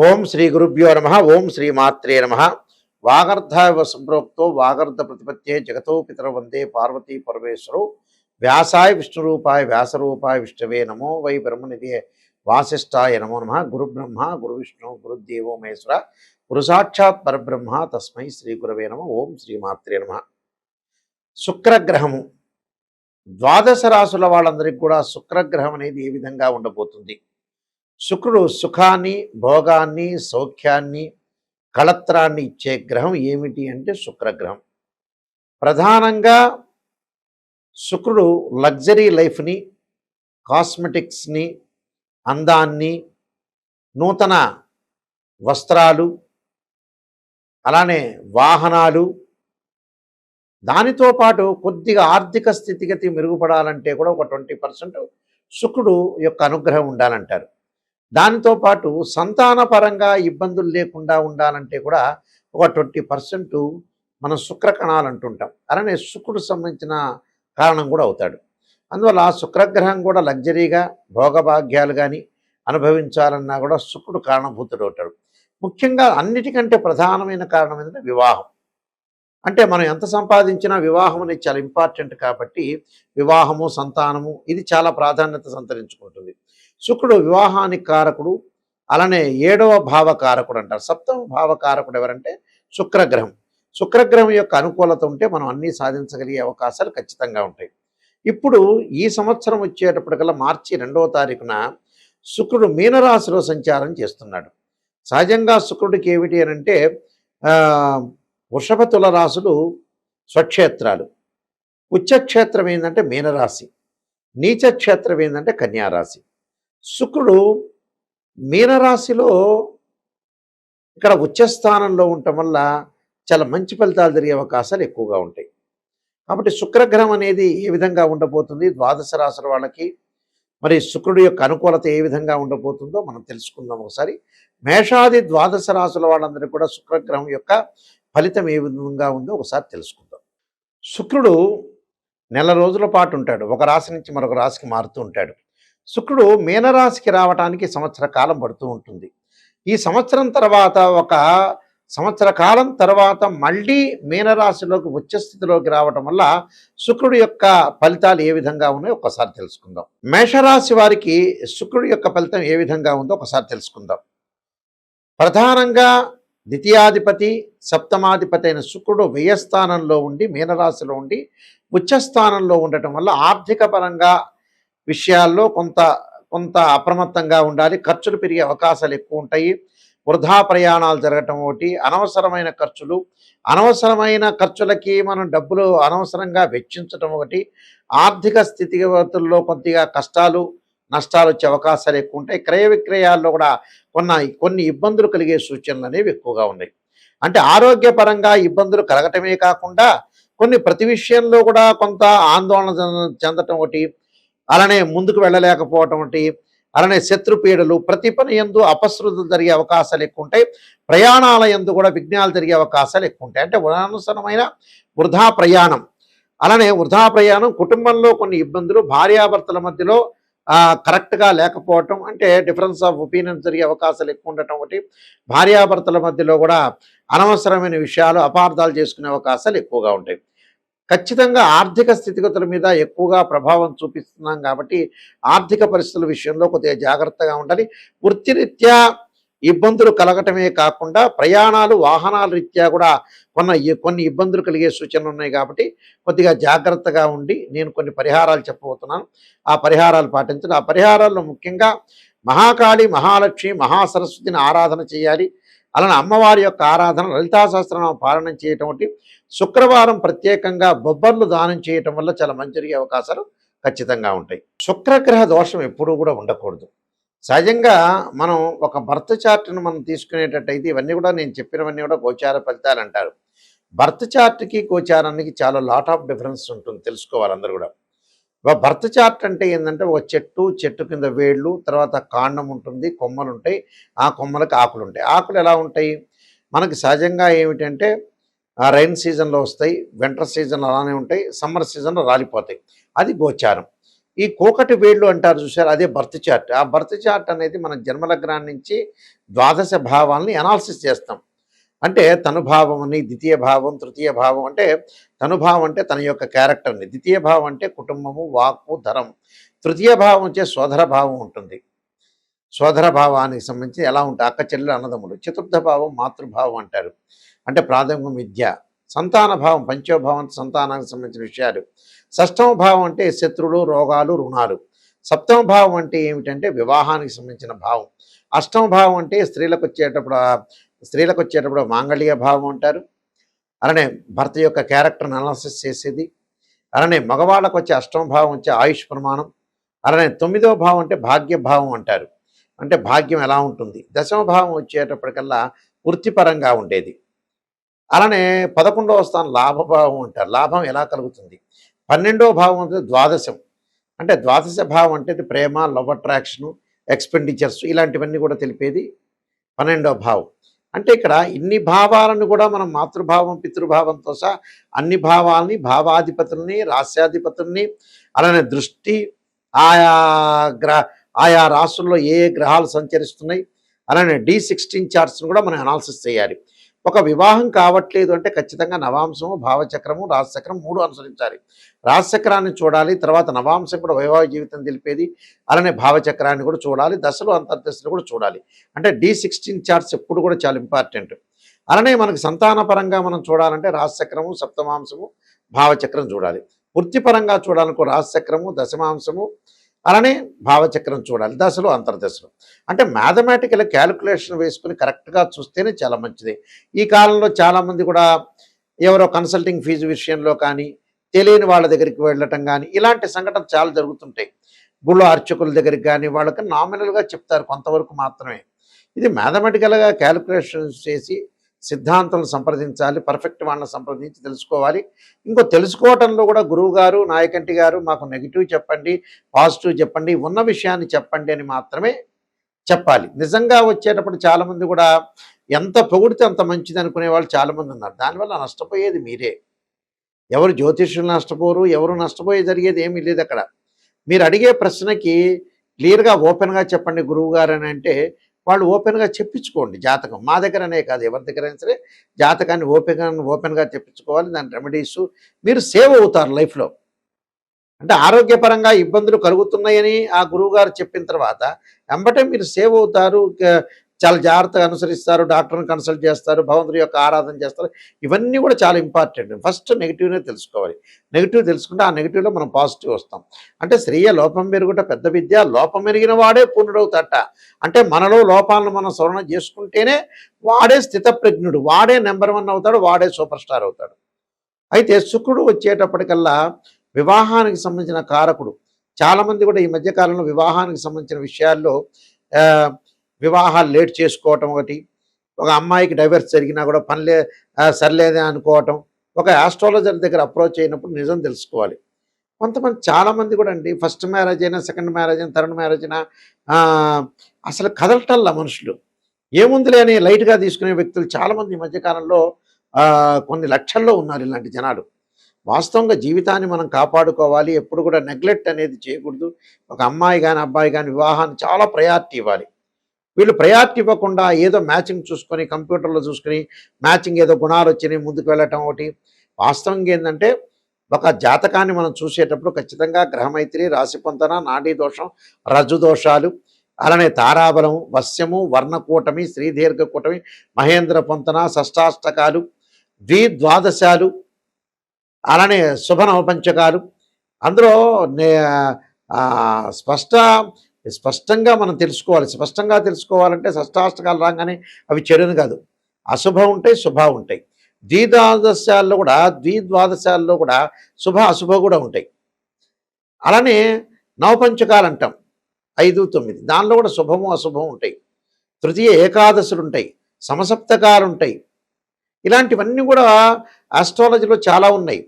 ఓం శ్రీ గురుభ్యో నమ. ఓం శ్రీ మాత్రే నమ. వాగర్ధావ సంప్రోక్తో వాగర్ధ ప్రతిపత్తే జగతో పితర వందే పార్వతీ పరమేశ్వరు. వ్యాసాయ విష్ణురూపాయ వ్యాసరూపాయ విష్ణవే నమో వై బ్రహ్మనిధే వాసిష్ఠాయ నమో నమ. గురుబ్రహ్మ గురు విష్ణు గురుదేవో మహేశ్వర గురు సాక్షాత్ పరబ్రహ్మ తస్మై శ్రీ గురవే నమ. ఓం శ్రీ మాత్రే నమ. శుక్రగ్రహము ద్వాదశ రాశుల వాళ్ళందరికీ కూడా శుక్రగ్రహం అనేది ఏ విధంగా ఉండబోతుంది? శుక్రుడు సుఖాన్ని, భోగాన్ని, సౌఖ్యాన్ని, కళత్రాన్ని ఇచ్చే గ్రహం ఏమిటి అంటే శుక్రగ్రహం. ప్రధానంగా శుక్రుడు లగ్జరీ లైఫ్ని, కాస్మెటిక్స్ని, అందాన్ని, నూతన వస్త్రాలు, అలానే వాహనాలు, దానితో పాటు కొద్దిగా ఆర్థిక స్థితిగతి మెరుగుపడాలంటే కూడా ఒక 20% శుక్రుడు యొక్క అనుగ్రహం ఉండాలంటారు. దానితో పాటు సంతానపరంగా ఇబ్బందులు లేకుండా ఉండాలంటే కూడా ఒక 20% మనం శుక్రకణాలు అంటుంటాం. అలానే శుక్రుడు సంబంధించిన కారణం కూడా అవుతాడు. అందువల్ల శుక్రగ్రహం కూడా లగ్జరీగా భోగభాగ్యాలు కానీ అనుభవించాలన్నా కూడా శుక్రుడు కారణభూతుడు అవుతాడు. ముఖ్యంగా అన్నిటికంటే ప్రధానమైన కారణం ఏంటంటే వివాహం. అంటే మనం ఎంత సంపాదించినా వివాహం అనేది చాలా ఇంపార్టెంట్ కాబట్టి వివాహము, సంతానము ఇది చాలా ప్రాధాన్యత సంతరించుకుంటుంది. శుక్రుడు వివాహానికి కారకుడు, అలానే 7వ భావకారకుడు అంటారు. 7వ భావకారకుడు ఎవరంటే శుక్రగ్రహం. శుక్రగ్రహం యొక్క అనుకూలత ఉంటే మనం అన్నీ సాధించగలిగే అవకాశాలు ఖచ్చితంగా ఉంటాయి. ఇప్పుడు ఈ సంవత్సరం వచ్చేటప్పటికల్లా మార్చి 2వ తారీఖున శుక్రుడు మీనరాశిలో సంచారం చేస్తున్నాడు. సహజంగా శుక్రుడికి ఏమిటి అని అంటే వృషభ తుల రాశులు స్వక్షేత్రాలు, ఉచ్చక్షేత్రం ఏంటంటే మీనరాశి, నీచక్షేత్రం ఏంటంటే కన్యారాశి. శుక్రుడు మీనరాశిలో ఇక్కడ ఉచ్చస్థానంలో ఉండటం వల్ల చాలా మంచి ఫలితాలు జరిగే అవకాశాలు ఎక్కువగా ఉంటాయి. కాబట్టి శుక్రగ్రహం అనేది ఏ విధంగా ఉండబోతుంది, ద్వాదశ రాశుల వాళ్ళకి మరి శుక్రుడి యొక్క అనుకూలత ఏ విధంగా ఉండబోతుందో మనం తెలుసుకుందాం ఒకసారి. మేషాది ద్వాదశ రాశుల వాళ్ళందరికీ కూడా శుక్రగ్రహం యొక్క ఫలితం ఏ విధంగా ఉందో ఒకసారి తెలుసుకుందాం. శుక్రుడు నెల రోజుల పాటు ఉంటాడు, ఒక రాశి నుంచి మరొక రాశికి మారుతూ ఉంటాడు. శుక్రుడు మీనరాశికి రావడానికి సంవత్సర కాలం పడుతూ ఉంటుంది. ఈ సంవత్సరం తర్వాత ఒక సంవత్సర కాలం తర్వాత మళ్ళీ మీనరాశిలోకి ఉచ్చస్థితిలోకి రావటం వల్ల శుక్రుడి యొక్క ఫలితాలు ఏ విధంగా ఉన్నాయో ఒకసారి తెలుసుకుందాం. మేషరాశి వారికి శుక్రుడి యొక్క ఫలితం ఏ విధంగా ఉందో ఒకసారి తెలుసుకుందాం. ప్రధానంగా ద్వితీయాధిపతి, సప్తమాధిపతి అయిన శుక్రుడు వ్యయస్థానంలో ఉండి మీనరాశిలో ఉండి ఉచ్చస్థానంలో ఉండటం వల్ల ఆర్థిక పరంగా విషయాల్లో కొంత అప్రమత్తంగా ఉండాలి. ఖర్చులు పెరిగే అవకాశాలు ఎక్కువ ఉంటాయి. వృధా ప్రయాణాలు జరగటం ఒకటి, అనవసరమైన ఖర్చులు, అనవసరమైన ఖర్చులకి మనం డబ్బులు అనవసరంగా వెచ్చించటం ఒకటి, ఆర్థిక స్థితిగతుల్లో కొద్దిగా కష్టాలు నష్టాలు వచ్చే అవకాశాలు ఎక్కువ ఉంటాయి. క్రయ విక్రయాల్లో కూడా కొన్ని ఇబ్బందులు కలిగే సూచనలు అనేవి ఎక్కువగా ఉన్నాయి. అంటే ఆరోగ్యపరంగా ఇబ్బందులు కలగటమే కాకుండా ప్రతి విషయంలో కూడా కొంత ఆందోళన చెందటం ఒకటి, అలానే ముందుకు వెళ్ళలేకపోవటం ఒకటి, అలానే శత్రుపీడలు, ప్రతి పని యందు అపశృతులు జరిగే అవకాశాలు ఎక్కువ ఉంటాయి. ప్రయాణాల యందు కూడా విఘ్నాలు జరిగే అవకాశాలు ఎక్కువ ఉంటాయి. అంటే అనవసరమైన వృధా ప్రయాణం, అలానే వృధా ప్రయాణం, కుటుంబంలో కొన్ని ఇబ్బందులు, భార్యాభర్తల మధ్యలో కరెక్ట్గా లేకపోవటం, అంటే డిఫరెన్స్ ఆఫ్ ఒపీనియన్స్ జరిగే అవకాశాలు ఎక్కువ ఉండటం ఒకటి, భార్యాభర్తల మధ్యలో కూడా అనవసరమైన విషయాలు అపార్థాలు చేసుకునే అవకాశాలు ఎక్కువగా ఉంటాయి. ఖచ్చితంగా ఆర్థిక స్థితిగతుల మీద ఎక్కువగా ప్రభావం చూపిస్తున్నాం కాబట్టి ఆర్థిక పరిస్థితుల విషయంలో కొద్దిగా జాగ్రత్తగా ఉండాలి. వృత్తిరీత్యా ఇబ్బందులు కలగటమే కాకుండా ప్రయాణాలు, వాహనాల రీత్యా కూడా కొన్ని ఇబ్బందులు కలిగే సూచనలు ఉన్నాయి. కాబట్టి కొద్దిగా జాగ్రత్తగా ఉండి నేను కొన్ని పరిహారాలు చెప్పబోతున్నాను. ఆ పరిహారాలు పాటించండి. ఆ పరిహారాల్లో ముఖ్యంగా మహాకాళి, మహాలక్ష్మి, మహాసరస్వతిని ఆరాధన చేయాలి. అలానే అమ్మవారి యొక్క ఆరాధన, లలితా సహస్రనామ పాలన చేయటం ఒకటి, శుక్రవారం ప్రత్యేకంగా బొబ్బర్లు దానం చేయటం వల్ల చాలా మంచి జరిగే అవకాశాలు ఖచ్చితంగా ఉంటాయి. శుక్రగ్రహ దోషం ఎప్పుడూ కూడా ఉండకూడదు. సహజంగా మనం ఒక బర్త్ చార్ట్ను మనం తీసుకునేటట్టయితే ఇవన్నీ కూడా నేను చెప్పినవన్నీ కూడా గోచార ఫలితాలు అంటారు. బర్త్ చార్ట్కి గోచారానికి చాలా లాట్ ఆఫ్ డిఫరెన్స్ ఉంటుంది, తెలుసుకోవాలి అందరూ కూడా. బర్త్ చార్ట్ అంటే ఏంటంటే ఒక చెట్టు కింద వేళ్ళు, తర్వాత కాండం ఉంటుంది, కొమ్మలు ఉంటాయి, ఆ కొమ్మలకు ఆకులు ఉంటాయి. ఆకులు ఎలా ఉంటాయి మనకి సహజంగా ఏమిటంటే రైన్ సీజన్లో వస్తాయి, వింటర్ సీజన్లో అలానే ఉంటాయి, సమ్మర్ సీజన్లో రాలిపోతాయి. అది గోచారం. ఈ కోకటి వేళ్ళు అంటారు చూసారు, అదే బర్త్ చార్ట్. ఆ బర్త్ చార్ట్ అనేది మన జన్మలగ్నాన్ని నుంచి ద్వాదశ భావాల్ని అనాలిసిస్ చేస్తాం. అంటే తనుభావం అని, ద్వితీయ భావం, తృతీయ భావం అంటే తనుభావం అంటే తన యొక్క క్యారెక్టర్ని, ద్వితీయ భావం అంటే కుటుంబము, వాక్కు, ధరం, తృతీయ భావం వచ్చే సోదర భావం ఉంటుంది. సోదర భావానికి సంబంధించి ఎలా ఉంటాయి అక్క చెల్లెలు అన్నదమ్ములు. చతుర్థ భావం మాతృభావం అంటారు, అంటే ప్రాథమిక విద్య. సంతాన భావం పంచోభావం, సంతానానికి సంబంధించిన విషయాలు. షష్టమ భావం అంటే శత్రువులు, రోగాలు, రుణాలు. సప్తమ భావం అంటే ఏమిటంటే వివాహానికి సంబంధించిన భావం. అష్టమ భావం అంటే స్త్రీలకు వచ్చేటప్పుడు మాంగళ్య భావం అంటారు. అలానే భర్త యొక్క క్యారెక్టర్ని అనాలిసిస్ చేసేది. అలానే మగవాళ్ళకు వచ్చే అష్టమ భావం వచ్చే ఆయుష్ ప్రమాణం. అలానే తొమ్మిదవ భావం అంటే భాగ్య భావం అంటారు, అంటే భాగ్యం ఎలా ఉంటుంది. దశమ భావం వచ్చేటప్పటికల్లా వృత్తిపరంగా ఉండేది. అలానే 11వ స్థానం లాభభావం అంటారు, లాభం ఎలా కలుగుతుంది. 12వ భావం అంటే ద్వాదశం, అంటే ద్వాదశ భావం అంటే ప్రేమ, లవ్ అట్రాక్షను, ఎక్స్పెండిచర్స్ ఇలాంటివన్నీ కూడా తెలిపేది 12వ భావం. అంటే ఇక్కడ ఇన్ని భావాలను కూడా మనం మాతృభావం, పితృభావంతో సహా అన్ని భావాల్ని, భావాధిపతుల్ని, రాస్యాధిపతుల్ని, అలానే దృష్టి, ఆయా ఆయా రాసుల్లో ఏ గ్రహాలు సంచరిస్తున్నాయి, అలానే D16 చార్ట్స్ను కూడా మనం అనాలిసిస్ చేయాలి. ఒక వివాహం కావట్లేదు అంటే ఖచ్చితంగా నవాంశము, భావచక్రము, రాశిచక్రం 3 అనుసరించాలి. రాశిచక్రాన్ని చూడాలి, తర్వాత నవాంశం కూడా వైవాహిక జీవితం తెలిపేది, అలానే భావచక్రాన్ని కూడా చూడాలి, దశలు అంతర్దశలు కూడా చూడాలి. అంటే D16 చార్ట్స్ ఎప్పుడు కూడా చాలా ఇంపార్టెంట్. అలానే మనకు సంతానపరంగా మనం చూడాలంటే రాశిచక్రము, సప్తమాంశము, భావచక్రం చూడాలి. వృత్తిపరంగా చూడాలనుకో రాశిచక్రము, దశమాంశము, అలానే భావచక్రం చూడాలి, దశలు అంతర్దశలు. అంటే మ్యాథమెటికల్ క్యాలిక్యులేషన్ వేసుకుని కరెక్ట్గా చూస్తేనే చాలా మంచిది. ఈ కాలంలో చాలామంది కూడా ఎవరో కన్సల్టింగ్ ఫీజు విషయంలో కానీ, తెలియని వాళ్ళ దగ్గరికి వెళ్ళటం కానీ, ఇలాంటి సంఘటనలు చాలా జరుగుతుంటాయి. గుళ్ళో అర్చకుల దగ్గరికి కానీ వాళ్ళకి నామినల్గా చెప్తారు కొంతవరకు మాత్రమే. ఇది మ్యాథమెటికల్గా క్యాలిక్యులేషన్ చేసి సిద్ధాంతాలను సంప్రదించాలి, పర్ఫెక్ట్ వాళ్ళని సంప్రదించి తెలుసుకోవాలి. ఇంకో తెలుసుకోవటంలో కూడా గురువుగారు, నాయకంటి గారు మాకు నెగిటివ్ చెప్పండి, పాజిటివ్ చెప్పండి, ఉన్న విషయాన్ని చెప్పండి అని మాత్రమే చెప్పాలి. నిజంగా వచ్చేటప్పుడు చాలామంది కూడా ఎంత పొగిడితే అంత మంచిది అనుకునే వాళ్ళు చాలామంది ఉన్నారు. దానివల్ల నష్టపోయేది మీరే. ఎవరు జ్యోతిష్యులు నష్టపోరు, ఎవరు నష్టపోయే జరిగేది ఏమీ లేదు అక్కడ. మీరు అడిగే ప్రశ్నకి క్లియర్గా ఓపెన్గా చెప్పండి గురువుగారు అని అంటే వాళ్ళు ఓపెన్గా చెప్పించుకోండి జాతకం. మా దగ్గరనే కాదు, ఎవరి దగ్గరైనా సరే జాతకాన్ని ఓపెన్గా చెప్పించుకోవాలి. దాని రెమెడీసు మీరు సేవ్ అవుతారు లైఫ్లో. అంటే ఆరోగ్యపరంగా ఇబ్బందులు కలుగుతున్నాయని ఆ గురువుగారు చెప్పిన తర్వాత వెంబటే మీరు సేవ్ అవుతారు. చాలా జాగ్రత్తగా అనుసరిస్తారు, డాక్టర్ని కన్సల్ట్ చేస్తారు, భగవంతుడి యొక్క ఆరాధన చేస్తారు. ఇవన్నీ కూడా చాలా ఇంపార్టెంట్. ఫస్ట్ నెగిటివ్నే తెలుసుకోవాలి. నెగిటివ్ తెలుసుకుంటే ఆ నెగిటివ్లో మనం పాజిటివ్ వస్తాం. అంటే శ్రేయ లోపం మెరుగుట పెద్ద విద్య, లోపం మెరిగిన వాడే పూర్ణుడవుతాట. అంటే మనలో లోపాలను మనం సవరణ చేసుకుంటేనే వాడే స్థితప్రజ్ఞుడు, వాడే నెంబర్ 1 అవుతాడు, వాడే సూపర్ స్టార్ అవుతాడు. అయితే శుక్రుడు వచ్చేటప్పటికల్లా వివాహానికి సంబంధించిన కారకుడు. చాలామంది కూడా ఈ మధ్యకాలంలో వివాహానికి సంబంధించిన విషయాల్లో వివాహాలు లేట్ చేసుకోవటం ఒకటి, ఒక అమ్మాయికి డైవర్స్ జరిగినా కూడా సరిలేదే అనుకోవటం, ఒక ఆస్ట్రాలజర్ దగ్గర అప్రోచ్ అయినప్పుడు నిజం తెలుసుకోవాలి. కొంతమంది చాలామంది కూడా అండి ఫస్ట్ మ్యారేజ్ అయినా, సెకండ్ మ్యారేజ్ అయినా, థర్డ్ మ్యారేజ్ అయినా అసలు కదలటల్లా మనుషులు. ఏముందిలే అని లైట్గా తీసుకునే వ్యక్తులు చాలామంది ఈ మధ్యకాలంలో కొన్ని లక్షల్లో ఉన్నారు ఇలాంటి జనాలు. వాస్తవంగా జీవితాన్ని మనం కాపాడుకోవాలి, ఎప్పుడు కూడా నెగ్లెక్ట్ అనేది చేయకూడదు. ఒక అమ్మాయి కానీ అబ్బాయి కానీ వివాహాన్ని చాలా ప్రయారిటీ ఇవ్వాలి. వీళ్ళు ప్రయారిటీ ఇవ్వకుండా ఏదో మ్యాచింగ్ చూసుకొని కంప్యూటర్లో చూసుకొని మ్యాచింగ్ ఏదో గుణాలు వచ్చినాయి ముందుకు వెళ్ళటం ఒకటి. వాస్తవంగా ఏంటంటే ఒక జాతకాన్ని మనం చూసేటప్పుడు ఖచ్చితంగా గ్రహమైత్రి, రాశి పొంతన, నాడీ దోషం, రజ్జు దోషాలు, అలానే తారాబలం, వశ్యము, వర్ణకూటమి, శ్రీదీర్ఘ కూటమి, మహేంద్ర పొంతన, షష్టాష్టకాలు, ద్వాదశాలు, అలానే శుభ నవపంచకాలు, అందులో స్పష్టంగా మనం తెలుసుకోవాలి. స్పష్టంగా తెలుసుకోవాలంటే షష్టాష్టకాలు రాగానే అవి చెడుని కాదు, అశుభం ఉంటాయి, శుభ ఉంటాయి. ద్విద్వాదశాల్లో కూడా శుభ అశుభ కూడా ఉంటాయి. అలానే నవపంచకాలు అంటాం 5, 9, దానిలో కూడా శుభము అశుభం ఉంటాయి. తృతీయ ఏకాదశులు ఉంటాయి, సమసప్తకాలు ఉంటాయి. ఇలాంటివన్నీ కూడా ఆస్ట్రాలజీలో చాలా ఉన్నాయి.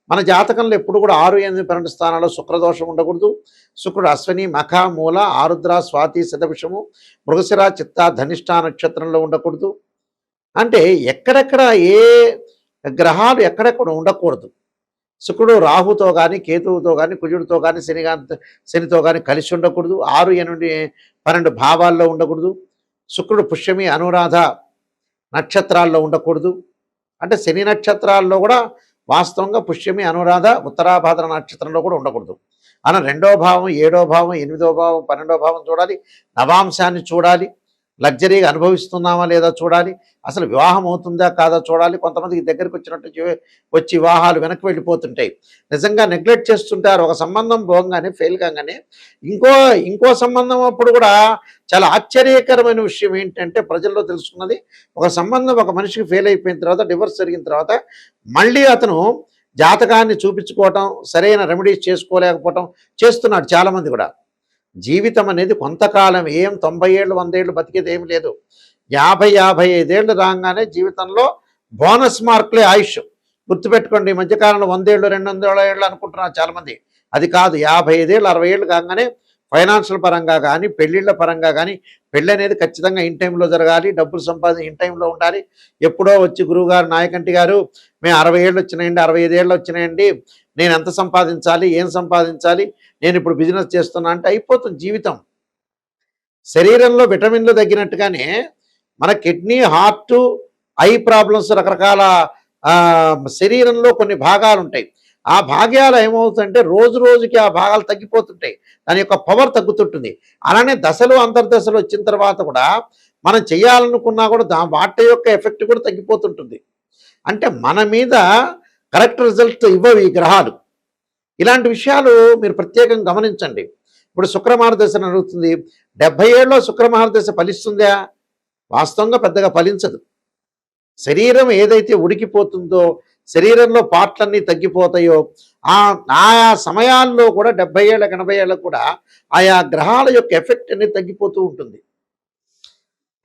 మన జాతకంలో ఎప్పుడు కూడా 6, 8, 12 స్థానాల్లో శుక్రదోషం ఉండకూడదు. శుక్రుడు అశ్విని, మఖ, మూల, ఆరుద్ర, స్వాతి, శతభిషము, మృగశిర, చిత్త, ధనిష్ట నక్షత్రంలో ఉండకూడదు. అంటే ఎక్కడెక్కడ ఏ గ్రహాలు ఎక్కడెక్కడ ఉండకూడదు. శుక్రుడు రాహుతో కానీ, కేతువుతో కానీ, కుజుడితో కానీ, శనితో కానీ కలిసి ఉండకూడదు. 6, 8, 12 భావాల్లో ఉండకూడదు. శుక్రుడు పుష్యమి అనురాధ నక్షత్రాల్లో ఉండకూడదు. అంటే శని నక్షత్రాల్లో కూడా వాస్తవంగా పుష్యమి అనురాధ ఉత్తరాభాద్ర నక్షత్రంలో కూడా ఉండకూడదు. అలా 2వ భావం, 7వ భావం, 8వ భావం, 12వ భావం చూడాలి. నవాంశాన్ని చూడాలి. లగ్జరీగా అనుభవిస్తున్నామా లేదా చూడాలి. అసలు వివాహం అవుతుందా కాదా చూడాలి. కొంతమందికి దగ్గరికి వచ్చినట్టు వచ్చి వివాహాలు వెనక్కి వెళ్ళిపోతుంటాయి. నిజంగా నెగ్లెక్ట్ చేస్తుంటారు. ఒక సంబంధం పోగానే ఫెయిల్ కాగానే ఇంకో సంబంధం అప్పుడు కూడా చాలా ఆశ్చర్యకరమైన విషయం ఏంటంటే ప్రజల్లో తెలుసుకున్నది, ఒక సంబంధం ఒక మనిషికి ఫెయిల్ అయిపోయిన తర్వాత, డివోర్స్ జరిగిన తర్వాత మళ్ళీ అతను జాతకాన్ని చూపించుకోవటం, సరైన రెమెడీస్ చేసుకోలేకపోవటం చేస్తున్నాడు చాలామంది కూడా. జీవితం అనేది కొంతకాలం, ఏం 90 ఏళ్ళు 100 ఏళ్ళు బతికేది ఏమి లేదు. 50-55 ఏళ్ళు రాగానే జీవితంలో బోనస్ మార్కులే ఆయుష్. గుర్తుపెట్టుకోండి, ఈ మధ్యకాలంలో 100 ఏళ్ళు 200 ఏళ్ళు అనుకుంటున్నారు చాలామంది. అది కాదు. 55 ఏళ్ళు 60 ఏళ్ళు కాగానే ఫైనాన్షియల్ పరంగా కానీ, పెళ్ళిళ్ళ పరంగా కానీ, పెళ్ళి అనేది ఖచ్చితంగా ఇన్ టైంలో జరగాలి. డబ్బులు సంపాదన ఇన్ టైంలో ఉండాలి. ఎప్పుడో వచ్చి గురువుగారు, నాయకంటి గారు, మేము 60 ఏళ్ళు వచ్చినాయండి, 65 ఏళ్ళు వచ్చినాయండి, నేను ఎంత సంపాదించాలి, ఏం సంపాదించాలి, నేను ఇప్పుడు బిజినెస్ చేస్తున్నా అంటే అయిపోతుంది జీవితం. శరీరంలో విటమిన్లు తగ్గినట్టుగానే మన కిడ్నీ, హార్ట్, ఐ ప్రాబ్లమ్స్, రకరకాల శరీరంలో కొన్ని భాగాలు ఉంటాయి. ఆ భాగాలు ఏమవుతుందంటే రోజు రోజుకి ఆ భాగాలు తగ్గిపోతుంటాయి. దాని యొక్క పవర్ తగ్గుతుంటుంది. అలానే దశలు, అంతర్దశలు వచ్చిన తర్వాత కూడా మనం చేయాలనుకున్నా కూడా వాటి యొక్క ఎఫెక్ట్ కూడా తగ్గిపోతుంటుంది. అంటే మన మీద కరెక్ట్ రిజల్ట్ ఇవ్వవు ఈ గ్రహాలు. ఇలాంటి విషయాలు మీరు ప్రత్యేకంగా గమనించండి. ఇప్పుడు శుక్రమహారదశ నడుస్తుంది. 70 ఏళ్ళలో శుక్రమహారదశ ఫలిస్తుందా? వాస్తవంగా పెద్దగా ఫలించదు. శరీరం ఏదైతే ఉడికిపోతుందో, శరీరంలో పార్ట్లన్నీ తగ్గిపోతాయో, ఆయా సమయాల్లో కూడా 70 ఏళ్ళకి 80 ఏళ్ళకు కూడా ఆయా గ్రహాల యొక్క ఎఫెక్ట్ అనేది తగ్గిపోతూ ఉంటుంది.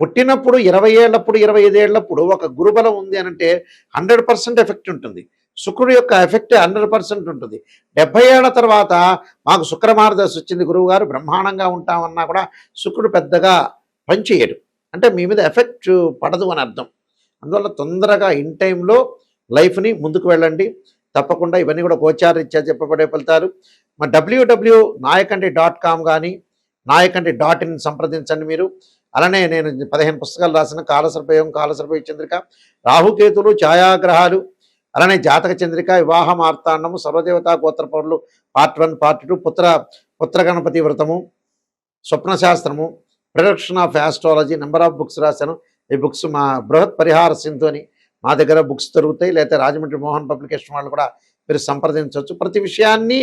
పుట్టినప్పుడు 20 ఏళ్ళప్పుడు 25 ఏళ్ళప్పుడు ఒక గురుబలం ఉంది అనంటే 100% ఎఫెక్ట్ ఉంటుంది. శుక్రుడు యొక్క ఎఫెక్ట్ 100% ఉంటుంది. 70 ఏళ్ల తర్వాత మాకు శుక్రమహారదశ వచ్చింది గురువుగారు, బ్రహ్మాండంగా ఉంటామన్నా కూడా శుక్రుడు పెద్దగా పనిచేయడు. అంటే మీ మీద ఎఫెక్ట్ పడదు అని అర్థం. అందువల్ల తొందరగా ఇన్ టైంలో లైఫ్ని ముందుకు వెళ్ళండి. తప్పకుండా ఇవన్నీ కూడా గోచారరీత్యా చెప్పబడే ఫలితాలు. మా www.nayakanti.com కానీ nayakanti.in సంప్రదించండి మీరు. అలానే నేను 15 పుస్తకాలు రాసిన కాలసర్పయోగం, కాలసర్పయోగ చంద్రిక, రాహుకేతులు, ఛాయాగ్రహాలు, అలానే జాతక చంద్రిక, వివాహ మార్తాండము, సర్వదేవతా గోత్ర పౌరులు పార్ట్ 1, పార్ట్ 2, పుత్ర గణపతి వ్రతము, స్వప్నశాస్త్రము, production of astrology, number of books రాశాను. ఈ బుక్స్ మా బృహత్ పరిహార సింధు అని మా దగ్గర బుక్స్ దొరుకుతాయి. లేకపోతే రాజమండ్రి మోహన్ పబ్లికేషన్ వాళ్ళు కూడా మీరు సంప్రదించవచ్చు. ప్రతి విషయాన్ని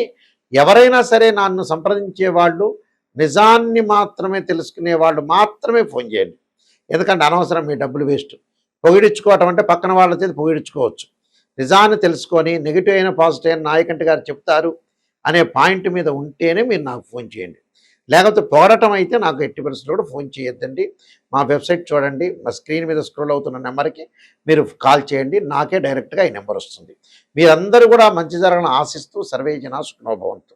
ఎవరైనా సరే నన్ను సంప్రదించే వాళ్ళు నిజాన్ని మాత్రమే తెలుసుకునే వాళ్ళు మాత్రమే ఫోన్ చేయండి. ఎందుకంటే అనవసరం మీ డబ్బులు వేస్ట్. పొగిడించుకోవటం అంటే పక్కన వాళ్ళ చేతి పొగిడించుకోవచ్చు. నిజాన్ని తెలుసుకొని నెగిటివ్ అయిన పాజిటివ్ అయిన నాయకంటి గారు చెప్తారు అనే పాయింట్ మీద ఉంటేనే మీరు నాకు ఫోన్ చేయండి. లేకపోతే పోరాటం అయితే నాకు ఎట్టి పరిస్థితుల్లో కూడా ఫోన్ చేయొద్దండి. మా వెబ్సైట్ చూడండి, మా స్క్రీన్ మీద స్క్రోల్ అవుతున్న నెంబర్కి మీరు కాల్ చేయండి. నాకే డైరెక్ట్గా ఈ నెంబర్ వస్తుంది. మీరందరూ కూడా మంచి జరగాలని ఆశిస్తూ సర్వే జనా సుఖినో భవంతు.